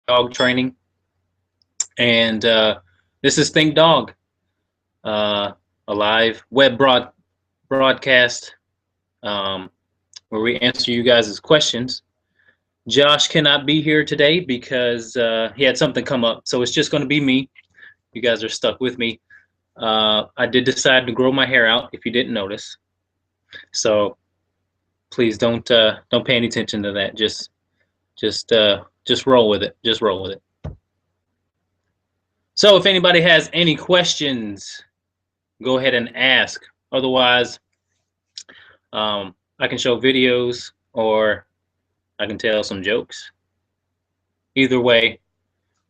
dog training, and this is Think Dog, a live web broadcast where we answer you guys' questions. Josh cannot be here today because he had something come up, so it's just going to be me. You guys are stuck with me. I did decide to grow my hair out, if you didn't notice. So please don't pay any attention to that. Just roll with it. Just roll with it. So if anybody has any questions, go ahead and ask. Otherwise, I can show videos or I can tell some jokes. Either way,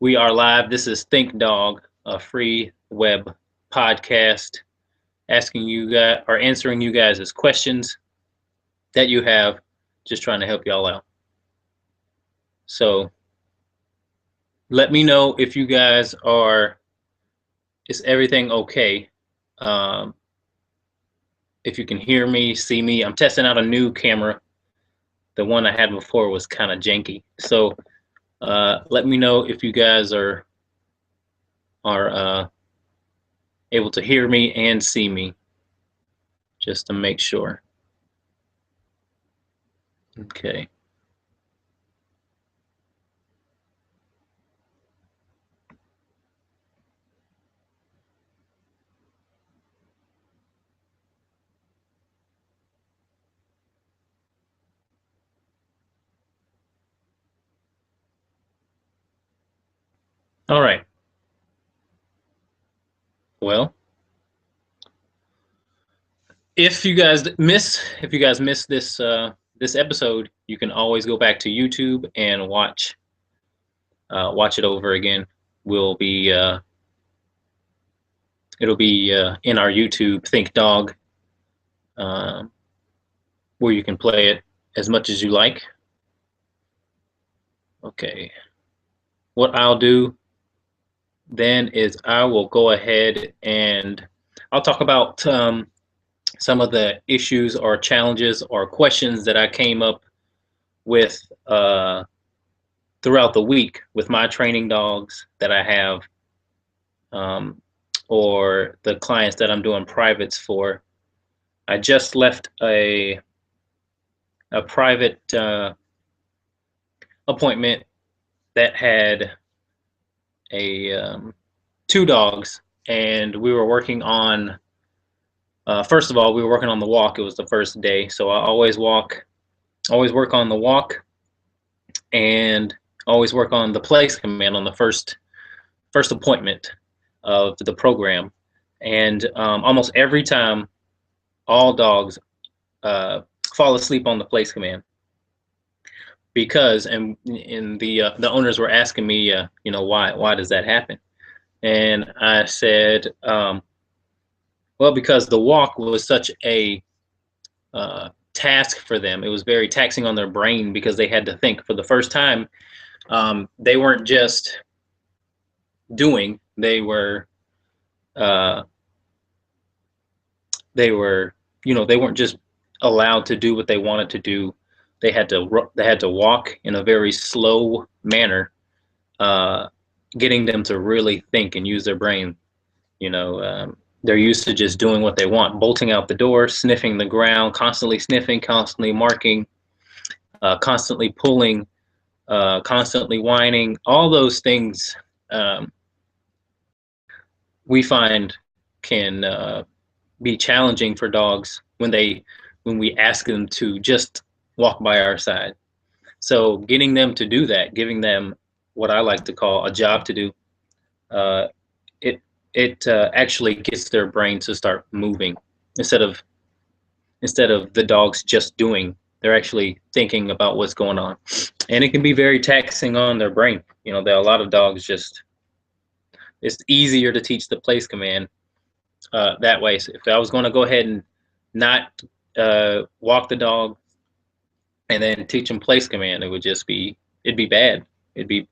we are live. This is Think Dog, a free web podcast, asking you guys or answering you guys' questions that you have, just trying to help y'all out. So let me know if you guys is everything okay? If you can hear me, see me. I'm testing out a new camera. The one I had before was kind of janky. So let me know if you guys are able to hear me and see me, just to make sure. Okay. All right. Well, if you guys miss this this episode, you can always go back to YouTube and watch it over again. It'll be in our YouTube Think Dog, where you can play it as much as you like. Okay. What I'll do then is I will go ahead and I'll talk about some of the issues or challenges or questions that I came up with throughout the week with my training dogs that I have, or the clients that I'm doing privates for. I just left a private appointment that had two dogs, and we were working on first of all, we were working on the walk. It was the first day, so I always work on the walk, and always work on the place command on the first appointment of the program. And almost every time, all dogs fall asleep on the place command, because the owners were asking me, why does that happen? And I said, well, because the walk was such a task for them. It was very taxing on their brain because they had to think. For the first time, they weren't just doing; they were they weren't just allowed to do what they wanted to do. They had to walk in a very slow manner, getting them to really think and use their brain. They're used to just doing what they want, bolting out the door, sniffing the ground, constantly sniffing, constantly marking, constantly pulling, constantly whining. All those things we find can be challenging for dogs when we ask them to just walk by our side. So getting them to do that, giving them what I like to call a job to do, it actually gets their brain to start moving instead of the dogs just doing. They're actually thinking about what's going on, and it can be very taxing on their brain. There are a lot of dogs it's easier to teach the place command that way. So if I was going to go ahead and not walk the dog and then teach them place command, it'd be bad. It'd be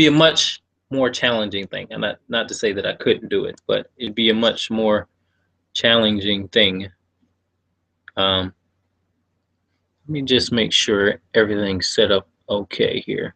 a much more challenging thing. And not to say that I couldn't do it, but it'd be a much more challenging thing. Let me just make sure everything's set up okay here.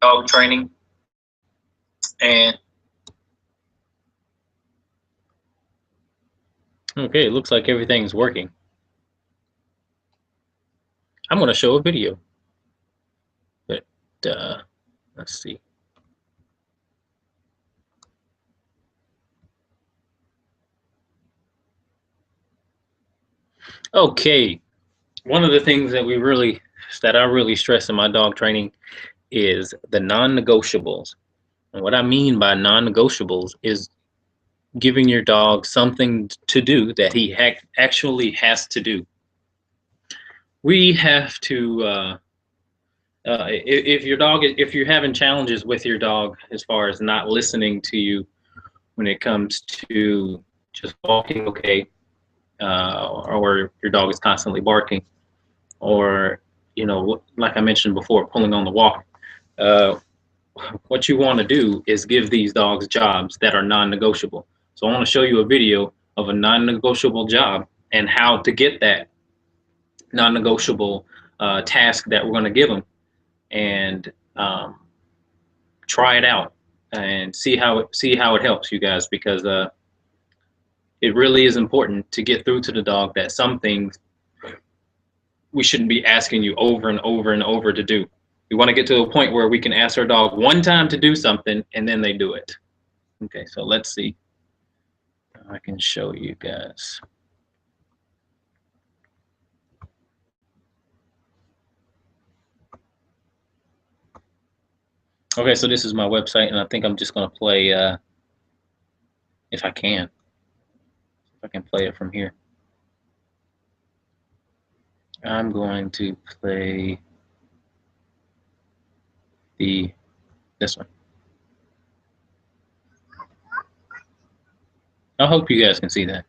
Dog training, and okay, it looks like everything's working. I'm going to show a video, but let's see. Okay, one of the things that I really stress in my dog training is the non-negotiables. And what I mean by non-negotiables is giving your dog something to do that he actually has to do. We have to, if you're having challenges with your dog as far as not listening to you when it comes to just walking, okay, or your dog is constantly barking, or like I mentioned before, pulling on the walk. Uh, what you want to do is give these dogs jobs that are non-negotiable. So I want to show you a video of a non-negotiable job and how to get that non-negotiable task that we're going to give them, and try it out and see how it helps you guys, because it really is important to get through to the dog that some things we shouldn't be asking you over and over and over to do. We want to get to a point where we can ask our dog one time to do something and then they do it. Okay, so let's see. I can show you guys. Okay, so this is my website, and I think I'm just going to play, if I can play it from here. I'm going to play this one. I hope you guys can see that.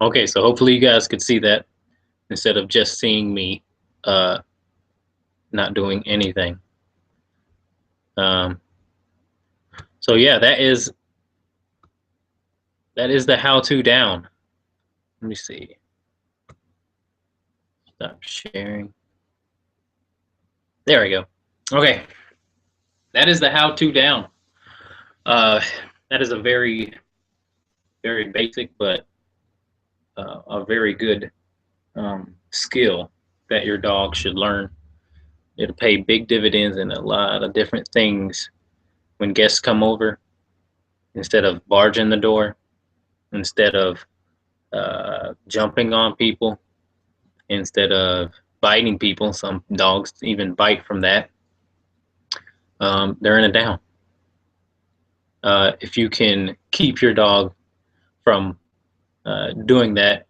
Okay, so hopefully you guys could see that instead of just seeing me uh, not doing anything. Um, so yeah, that is the how-to down. Let me see. Stop sharing. There we go. Okay, that is the how-to down. Uh, that is a very, very basic, but a very good skill that your dog should learn. It'll pay big dividends in a lot of different things when guests come over. Instead of barging the door, instead of jumping on people, instead of biting people. Some dogs even bite from that. They're in a down. If you can keep your dog from doing that,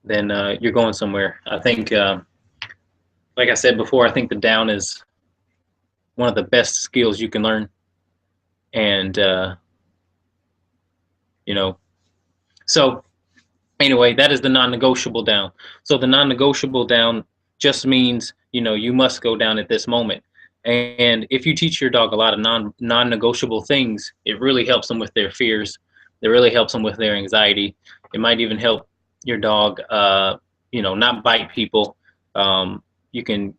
then you're going somewhere. I think, like I said before, I think the down is one of the best skills you can learn. And, you know, so anyway, that is the non-negotiable down. So the non-negotiable down just means, you must go down at this moment. And if you teach your dog a lot of non-negotiable things, it really helps them with their fears. It really helps them with their anxiety. It might even help your dog, not bite people. You can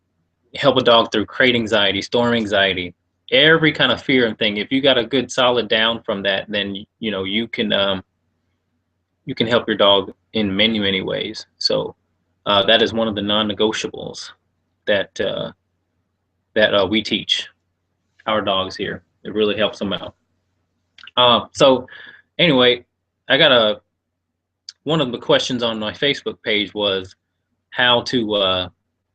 help a dog through crate anxiety, storm anxiety, every kind of fear and thing. If you got a good solid down from that, then you can help your dog in many, many ways. So that is one of the non-negotiables that we teach our dogs here. It really helps them out. So anyway, I got one of the questions on my Facebook page was how to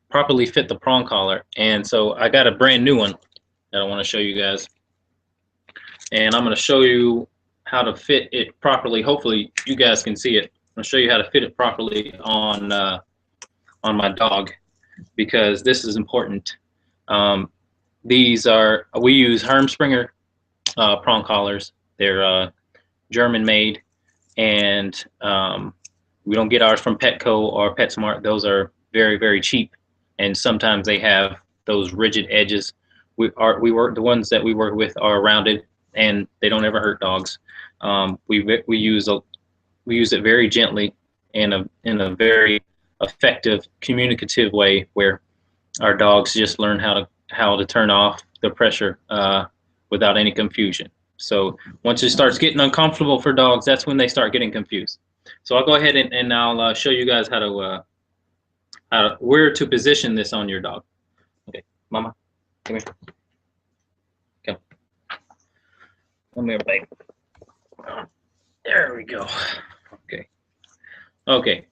properly fit the prong collar, and so I got a brand new one that I want to show you guys, and I'm going to show you how to fit it properly. Hopefully you guys can see it. I'll show you how to fit it properly on my dog, because this is important. We use Hermspringer prong collars. They're German made, and we don't get ours from Petco or PetSmart. Those are very, very cheap, and sometimes they have those rigid edges. The ones that we work with are rounded, and they don't ever hurt dogs. We use it very gently and in a very effective communicative way, where our dogs just learn how to turn off the pressure without any confusion. So once it starts getting uncomfortable for dogs, that's when they start getting confused. So I'll go ahead and I'll show you guys where to position this on your dog. Okay, Mama, come here. Come. Come here, babe. There we go. Okay. Okay.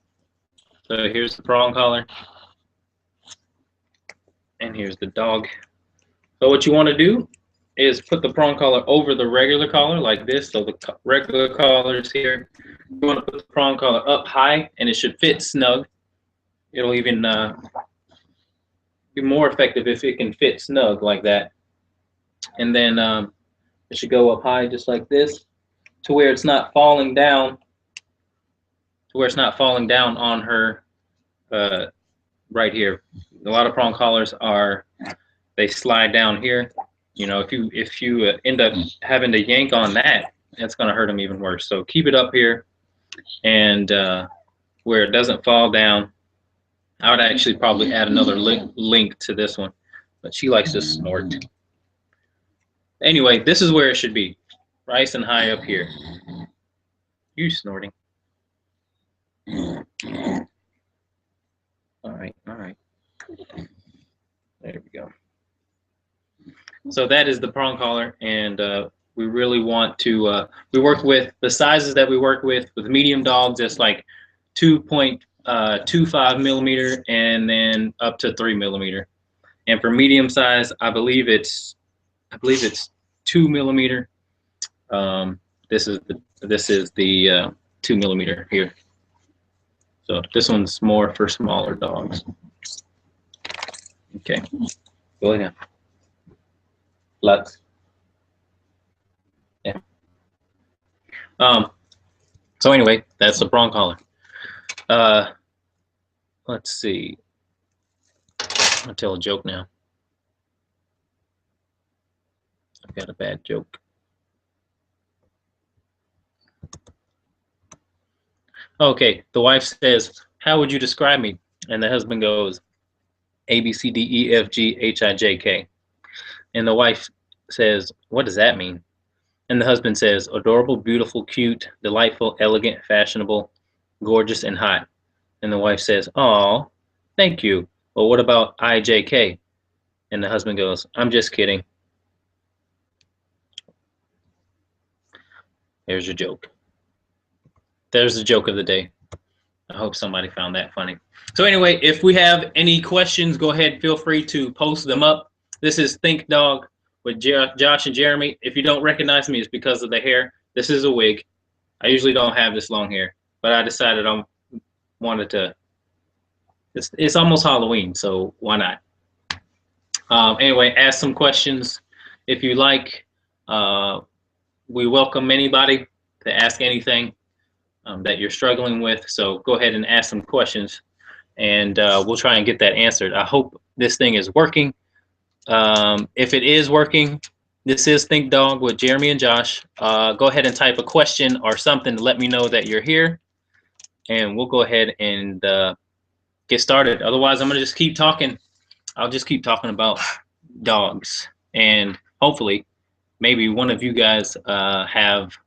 So here's the prong collar. And here's the dog. So what you want to do is put the prong collar over the regular collar like this. So the regular collar is here. You want to put the prong collar up high, and it should fit snug. It'll even be more effective if it can fit snug like that. And then it should go up high just like this, to where it's not falling down. To where it's not falling down on her right here. A lot of prong collars they slide down here. You know, if you end up having to yank on that, that's going to hurt them even worse. So keep it up here, and where it doesn't fall down. I would actually probably add another link to this one, but she likes to snort. Anyway, this is where it should be, nice and high up here. You snorting. All right, all right. There we go. So that is the prong collar, and we really want to, we work with the sizes that we work with medium dogs, it's like 2.25 millimeter and then up to 3 millimeter. And for medium size, I believe it's 2 millimeter. This is the 2 millimeter here. So this one's more for smaller dogs. Okay, go ahead. Lux. Yeah. So anyway, that's the prong collar. Let's see. I'll tell a joke now. I've got a bad joke. Okay, the wife says, "How would you describe me?" And the husband goes, "A, B, C, D, E, F, G, H, I, J, K." And the wife says, "What does that mean?" And the husband says, "Adorable, beautiful, cute, delightful, elegant, fashionable, gorgeous, and hot." And the wife says, "Oh, thank you. Well, what about IJK?" And the husband goes, "I'm just kidding." There's your joke. There's the joke of the day. I hope somebody found that funny. So anyway, if we have any questions, go ahead, feel free to post them up. This is Think Dog with Josh and Jeremy. If you don't recognize me, it's because of the hair. This is a wig. I usually don't have this long hair, but I decided I wanted to. It's almost Halloween, so why not? Anyway, ask some questions if you like. We welcome anybody to ask anything that you're struggling with. So go ahead and ask some questions, and we'll try and get that answered. I hope this thing is working. If it is working, this is Think Dog with Jeremy and Josh. Go ahead and type a question or something to let me know that you're here, and we'll go ahead and get started. Otherwise, I'm going to just keep talking. I'll just keep talking about dogs, and hopefully maybe one of you guys have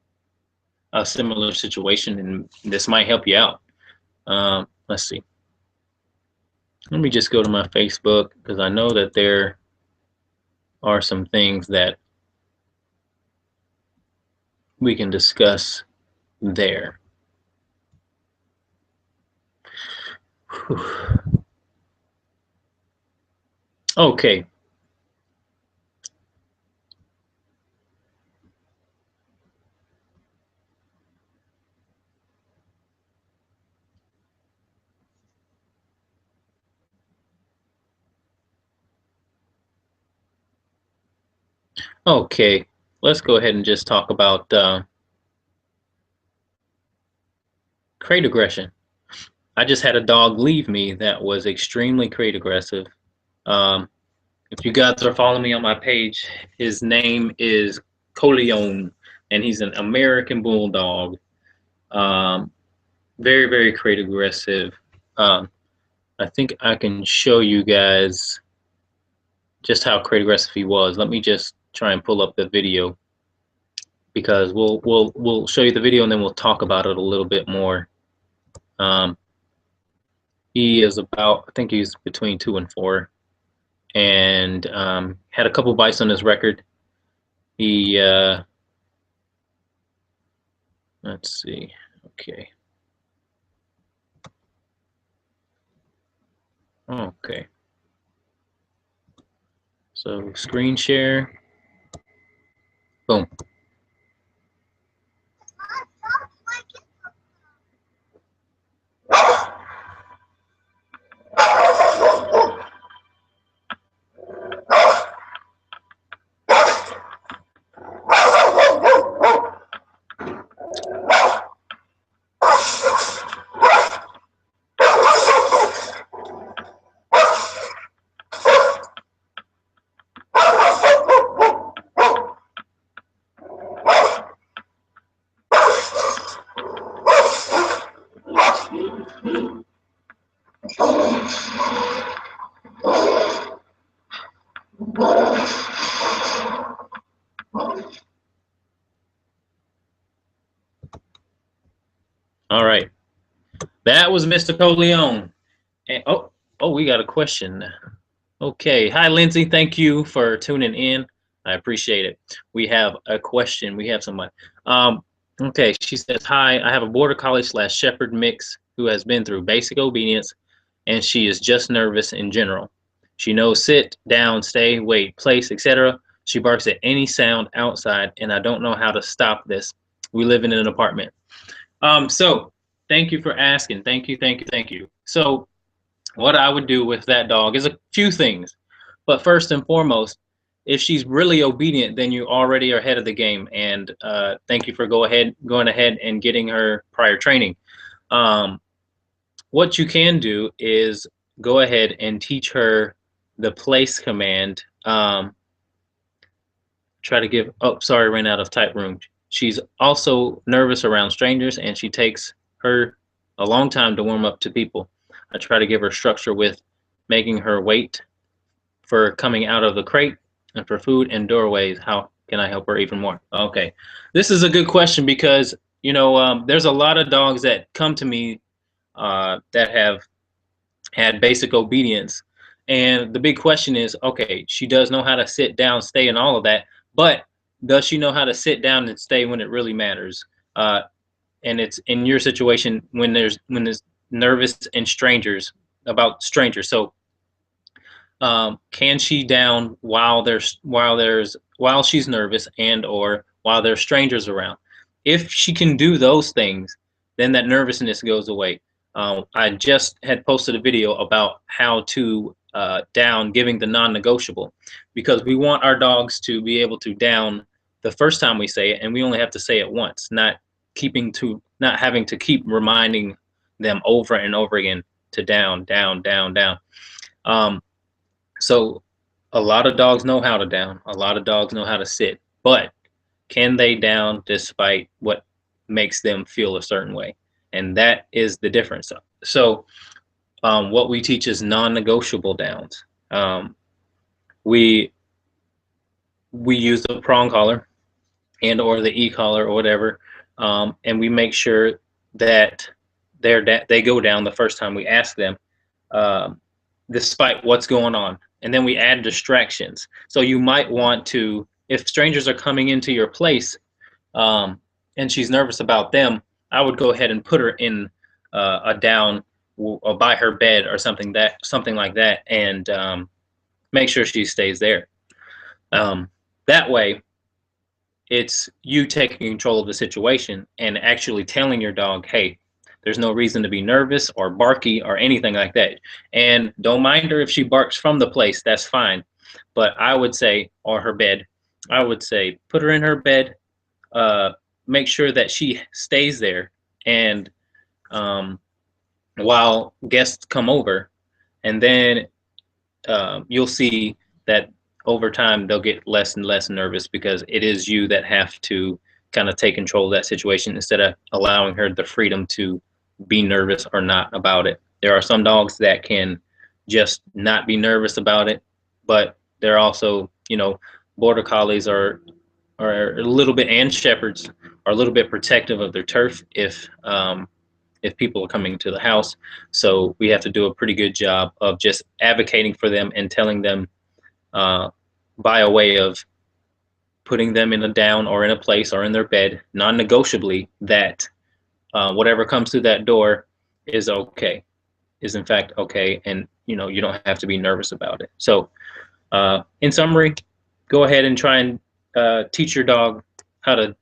a similar situation, and this might help you out. Let's see. Let me just go to my Facebook, because I know that there are some things that we can discuss there. Whew. Okay. Okay, let's go ahead and just talk about crate aggression. I just had a dog leave me that was extremely crate aggressive. If you guys are following me on my page, his name is Coleon, and he's an American Bulldog. Very, very crate aggressive. I think I can show you guys just how crate aggressive he was. Let me just try and pull up the video, because we'll show you the video and then we'll talk about it a little bit more. He is about, I think he's between 2 and 4, and had a couple bites on his record. He let's see, okay. Okay. So screen share. Boom. All right, that was Mr. Coleon. And, oh, we got a question. Okay, hi Lindsay, thank you for tuning in. I appreciate it. We have a question. We have somebody. Okay, she says, hi, I have a border collie / shepherd mix who has been through basic obedience, and she is just nervous in general. She knows sit, down, stay, wait, place, etc. She barks at any sound outside, and I don't know how to stop this. We live in an apartment. So thank you for asking. Thank you. So what I would do with that dog is a few things. But first and foremost, if she's really obedient, then you already are ahead of the game. And thank you for going ahead and getting her prior training. What you can do is go ahead and teach her the place command. Try to give, oh, sorry, ran out of type room. She's also nervous around strangers, and she takes her a long time to warm up to people. I try to give her structure with making her wait for coming out of the crate and for food and doorways. How can I help her even more? Okay, this is a good question, because you know there's a lot of dogs that come to me that have had basic obedience, and the big question is, okay, she does know how to sit down, stay, and all of that, but does she know how to sit down and stay when it really matters? And it's in your situation when there's nervous and about strangers. So can she down while she's nervous and or while there's strangers around? If she can do those things, then that nervousness goes away. I just had posted a video about how to down, giving the non-negotiable, because we want our dogs to be able to down the first time we say it, and we only have to say it once, not having to keep reminding them over and over again to down. So a lot of dogs know how to down, a lot of dogs know how to sit, but can they down despite what makes them feel a certain way? And that is the difference. So what we teach is non-negotiable downs. We use the prong collar and or the e-collar or whatever, and we make sure that they go down the first time we ask them, despite what's going on. And then we add distractions. So you might want to, if strangers are coming into your place and she's nervous about them, I would go ahead and put her in a down or by her bed or something like that, and make sure she stays there. That way, it's you taking control of the situation and actually telling your dog, hey, there's no reason to be nervous or barky or anything like that. And don't mind her if she barks from the place, that's fine. But I would say, or her bed, I would say put her in her bed, make sure that she stays there, and while guests come over, and then you'll see that over time they'll get less and less nervous, because it is you that have to kind of take control of that situation instead of allowing her the freedom to be nervous or not about it. There are some dogs that can just not be nervous about it, but they're also, border collies are a little bit, and shepherds are a little bit protective of their turf if people are coming to the house. So we have to do a pretty good job of just advocating for them and telling them uh, by a way of putting them in a down or in a place or in their bed non-negotiably that whatever comes through that door is okay, is in fact okay, and you don't have to be nervous about it. So in summary, go ahead and try and teach your dog how to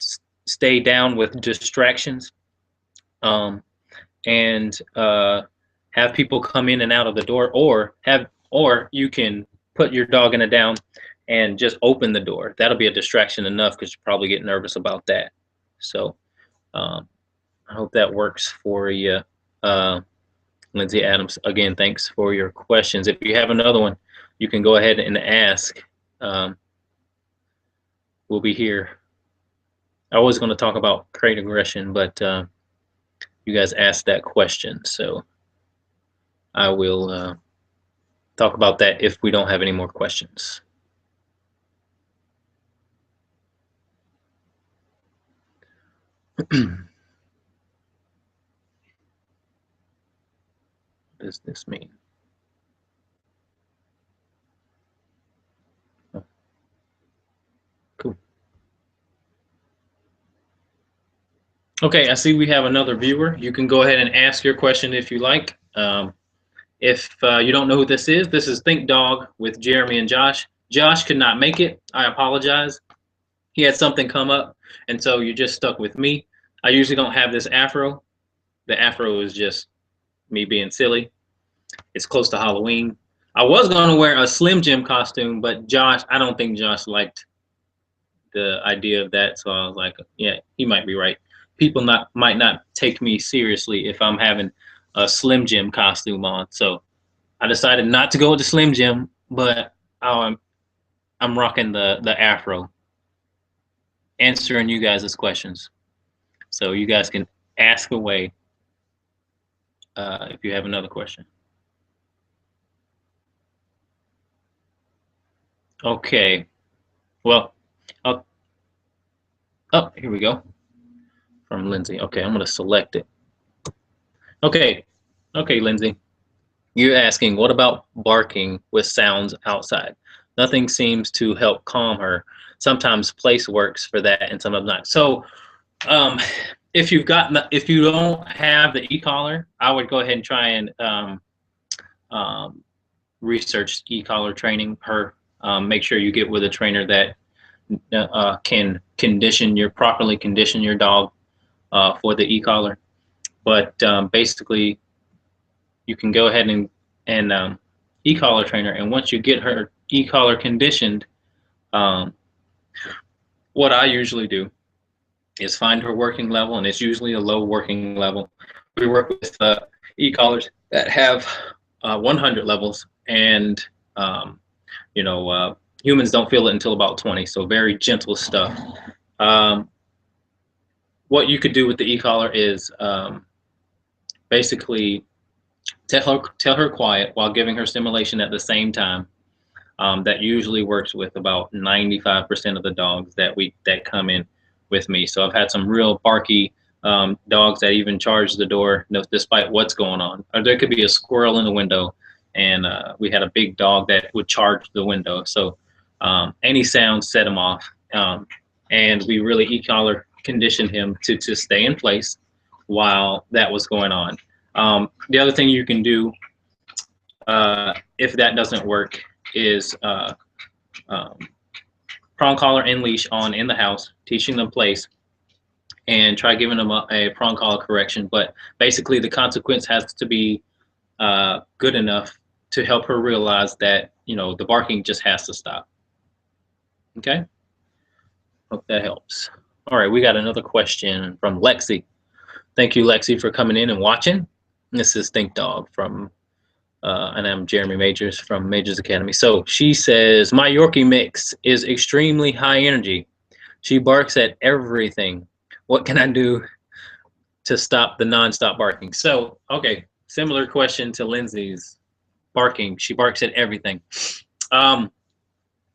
stay down with distractions, um, and have people come in and out of the door, or you can put your dog in a down and just open the door. That'll be a distraction enough because you probably get nervous about that. So um, I hope that works for you, Lindsay Adams. Again, thanks for your questions. If you have another one, you can go ahead and ask. We'll be here. I was going to talk about crate aggression, but you guys asked that question, so I will talk about that if we don't have any more questions. What does this mean? Oh, cool. Okay, I see we have another viewer. You can go ahead and ask your question if you like. If you don't know who this is Think Dog with Jeremy and Josh. Josh could not make it. I apologize. He had something come up, and so you're just stuck with me. I usually don't have this afro. The afro is just me being silly. It's close to Halloween. I was going to wear a Slim Jim costume, but I don't think Josh liked the idea of that. So I was like, yeah, he might be right. People might not take me seriously if I'm having a Slim Jim costume on. So I decided not to go with the Slim Jim, but I'm rocking the afro, answering you guys' questions. So you guys can ask away if you have another question. Okay. Well, oh, here we go. From Lindsay. Okay, I'm going to select it. Okay, Lindsay. You're asking, what about barking with sounds outside? Nothing seems to help calm her. Sometimes place works for that, and sometimes not. So, if you don't have the e-collar, I would go ahead and try and research e-collar training. Make sure you get with a trainer that can properly condition your dog for the e-collar. But basically, you can go ahead and e-collar trainer, and once you get her e-collar conditioned, what I usually do is find her working level, and it's usually a low working level. We work with e-collars that have 100 levels, and humans don't feel it until about 20, so very gentle stuff. What you could do with the e-collar is basically tell her quiet while giving her stimulation at the same time. That usually works with about 95% of the dogs that come in with me. So I've had some real barky dogs that even charge the door despite what's going on. Or there could be a squirrel in the window, and we had a big dog that would charge the window. So any sound set him off, and we really e-collar conditioned him to stay in place while that was going on. The other thing you can do if that doesn't work is prong collar and leash on in the house, teaching them place, and try giving them a prong collar correction. But basically, the consequence has to be good enough to help her realize that the barking just has to stop. Okay, hope that helps. All right, we got another question from Lexi. Thank you, Lexi, for coming in and watching. This is Think Dog from and I'm Jeremy Majors from Majors Academy. So she says, my Yorkie mix is extremely high energy. She barks at everything. What can I do to stop the nonstop barking? So, okay, similar question to Lindsay's barking. She barks at everything.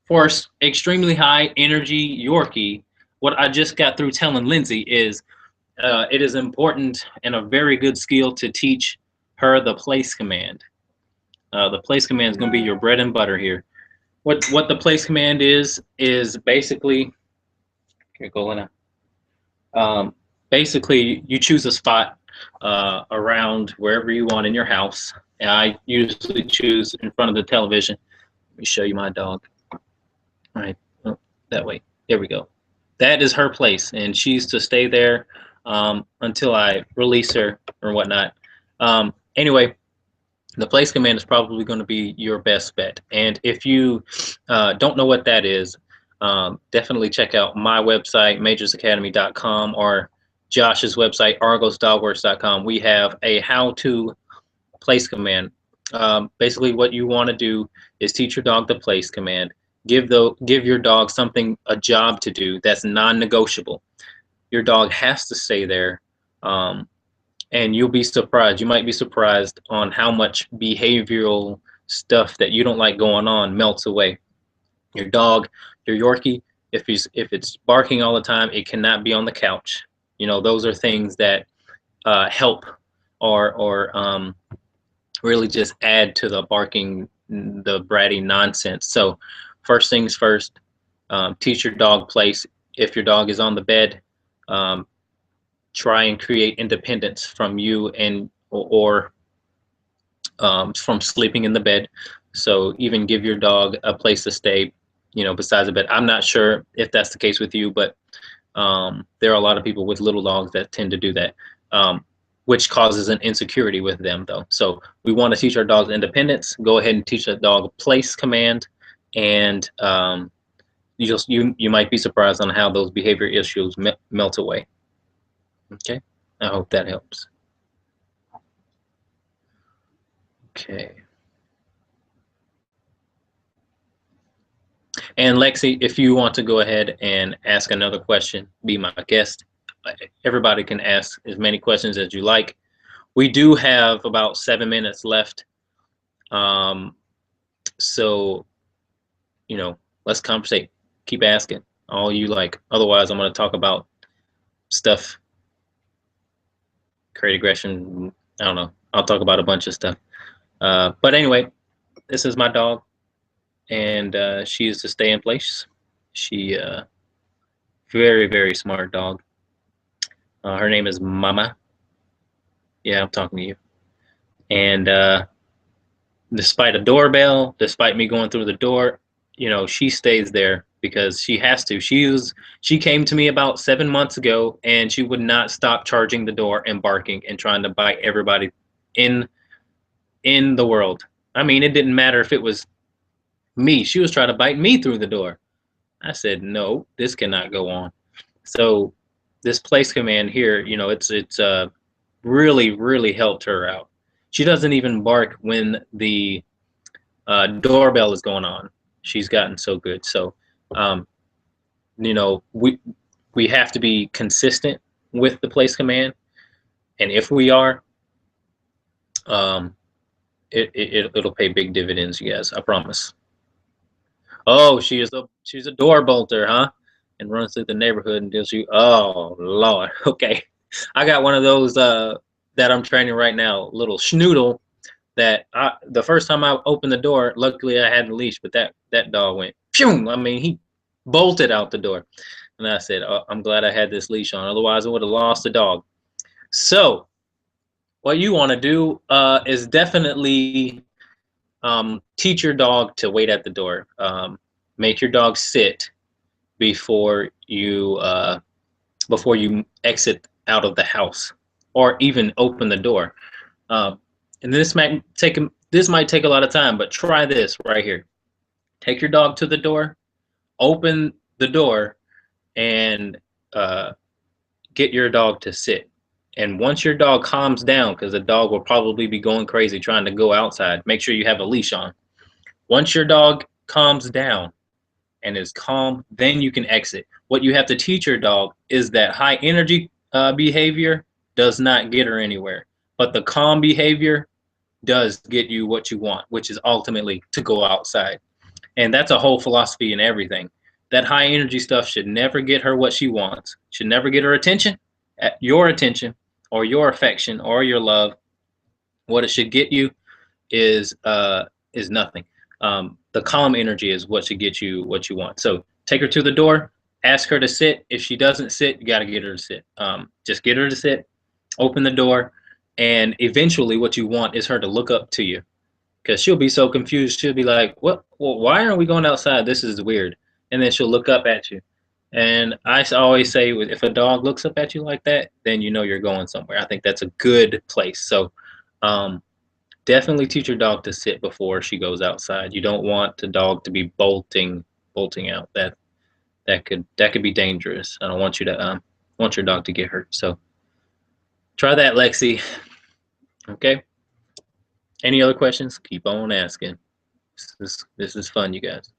For extremely high energy Yorkie, what I just got through telling Lindsay is it is important and a very good skill to teach her the place command. The place command is going to be your bread and butter here. What the place command is basically here, go Lena. Basically you choose a spot around wherever you want in your house. And I usually choose in front of the television. Let me show you my dog. All right, oh, that way. There we go. That is her place, and she's to stay there until I release her or whatnot. Anyway, the place command is probably going to be your best bet. And if you don't know what that is, definitely check out my website, majorsacademy.com, or Josh's website, argosdogworks.com. We have a how-to place command. Basically, what you want to do is teach your dog the place command. Give your dog a job to do that's non-negotiable. Your dog has to stay there. And you'll be surprised. You might be surprised on how much behavioral stuff that you don't like going on melts away. Your dog, your Yorkie, if it's barking all the time, it cannot be on the couch. You know, those are things that help or really just add to the barking, the bratty nonsense. So first things first, teach your dog place. If your dog is on the bed, try and create independence from you and or from sleeping in the bed. So even give your dog a place to stay, you know, besides the bed. I'm not sure if that's the case with you, but there are a lot of people with little dogs that tend to do that, which causes an insecurity with them though. So we want to teach our dogs independence. Go ahead and teach a dog a place command, and you might be surprised on how those behavior issues melt away. Okay, I hope that helps. Okay. And Lexi, if you want to go ahead and ask another question, be my guest. Everybody can ask as many questions as you like. We do have about 7 minutes left. So, you know, let's conversate. Keep asking all you like. Otherwise, I'm going to talk about stuff. Create aggression. I don't know. I'll talk about a bunch of stuff. But anyway, this is my dog, and she is to stay in place. She very, very smart dog. Her name is Mama. Yeah, I'm talking to you. And despite a doorbell, despite me going through the door, you know, she stays there because she has to. She came to me about 7 months ago, and she would not stop charging the door and barking and trying to bite everybody in the world. I mean, it didn't matter if it was me. She was trying to bite me through the door. I said, no, this cannot go on. So this place command here, you know, it's really, really helped her out. She doesn't even bark when the doorbell is going on. She's gotten so good. So, you know, we have to be consistent with the place command. And if we are, it'll pay big dividends, you guys. I promise. Oh, she's a door bolter, huh? And runs through the neighborhood and deals you. Oh Lord. Okay, I got one of those that I'm training right now, little schnoodle. That the first time I opened the door, luckily I had the leash, but that dog went phew. I mean, he bolted out the door, and I said, oh, I'm glad I had this leash on. Otherwise, I would have lost the dog. So, what you want to do is definitely teach your dog to wait at the door. Make your dog sit before you exit out of the house, or even open the door. And this might take a lot of time, but try this right here. Take your dog to the door, open the door, and get your dog to sit. And once your dog calms down, because the dog will probably be going crazy trying to go outside, make sure you have a leash on. Once your dog calms down and is calm, then you can exit. What you have to teach your dog is that high energy behavior does not get her anywhere, but the calm behavior does get you what you want, which is ultimately to go outside. And that's a whole philosophy in everything. That high energy stuff should never get her what she wants. Should never get her attention, or your affection, or your love. What it should get you is nothing. The calm energy is what should get you what you want. So take her to the door, ask her to sit. If she doesn't sit, you got to get her to sit. Just get her to sit, open the door, and eventually what you want is her to look up to you, because she'll be so confused. She'll be like, "What? Well, why aren't we going outside? This is weird." And then she'll look up at you. And I always say, if a dog looks up at you like that, then you know you're going somewhere. I think that's a good place. So um, definitely teach your dog to sit before she goes outside. You don't want the dog to be bolting out. That could be dangerous. I don't want you to want your dog to get hurt. So try that, Lexi. Okay. Any other questions? Keep on asking. This is fun, you guys.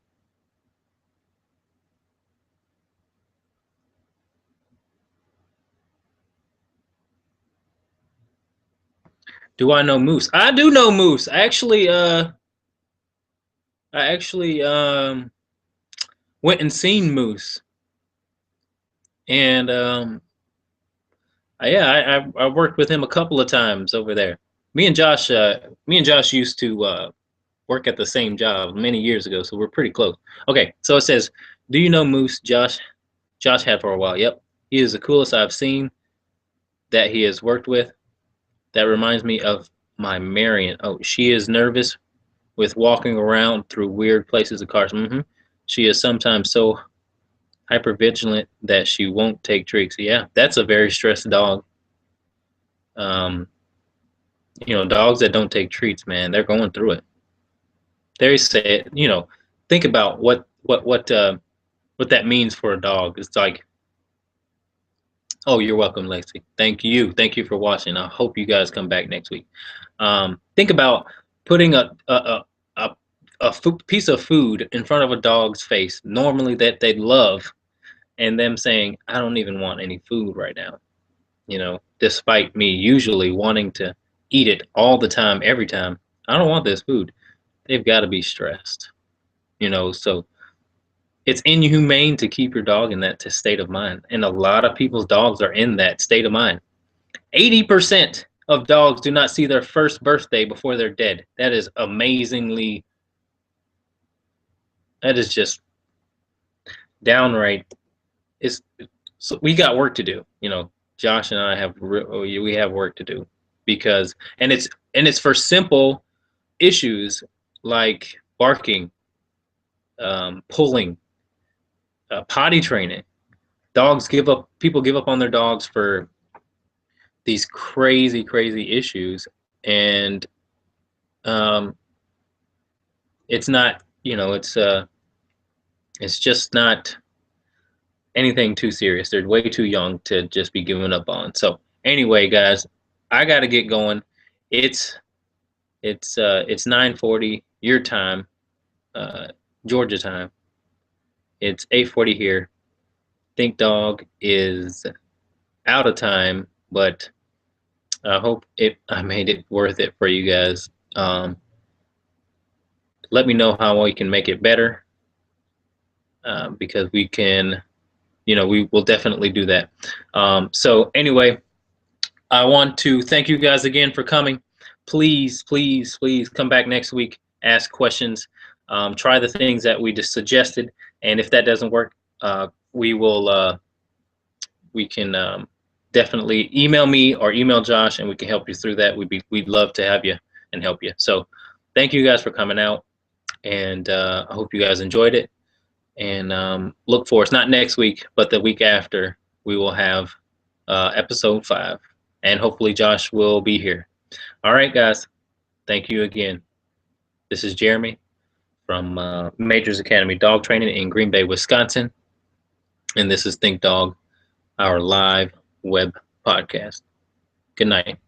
Do I know Moose? I do know Moose. I actually went and seen Moose, and yeah, I worked with him a couple of times over there. Me and Josh used to work at the same job many years ago, so we're pretty close. Okay, so it says, "Do you know Moose?" Josh had for a while. Yep, he is the coolest I've seen that he has worked with. That reminds me of my Marion. Oh, she is nervous with walking around through weird places of cars. She is sometimes so hypervigilant that she won't take treats. Yeah, that's a very stressed dog. Um, dogs that don't take treats, man, they're going through it. They say, think about what that means for a dog. It's like, oh, you're welcome, Lacey. Thank you for watching. I hope you guys come back next week. Think about putting a piece of food in front of a dog's face, normally that they love, and them saying, "I don't even want any food right now," despite me usually wanting to eat it all the time, every time. I don't want this food. They've got to be stressed, so it's inhumane to keep your dog in that state of mind. And a lot of people's dogs are in that state of mind. 80% of dogs do not see their first birthday before they're dead. That is just downright. So we got work to do. Josh and I we have work to do, and it's for simple issues like barking, pulling, potty training. People give up on their dogs for these crazy issues, and it's not, it's just not anything too serious. They're way too young to just be given up on. So anyway, guys, I got to get going. It's 9:40 your time, Georgia time. It's 8:40 here. Think Dog is out of time, but I hope I made it worth it for you guys. Let me know how we can make it better, because we can, we will definitely do that. So anyway, I want to thank you guys again for coming. Please come back next week. Ask questions. Try the things that we just suggested, and if that doesn't work, we can definitely email me or email Josh, and we can help you through that. We'd love to have you and help you. So thank you guys for coming out, and I hope you guys enjoyed it. And look for us, not next week, but the week after, we will have episode 5, and hopefully Josh will be here. All right, guys. Thank you again. This is Jeremy from Majors Academy Dog Training in Green Bay, Wisconsin. And this is Think Dog, our live web podcast. Good night.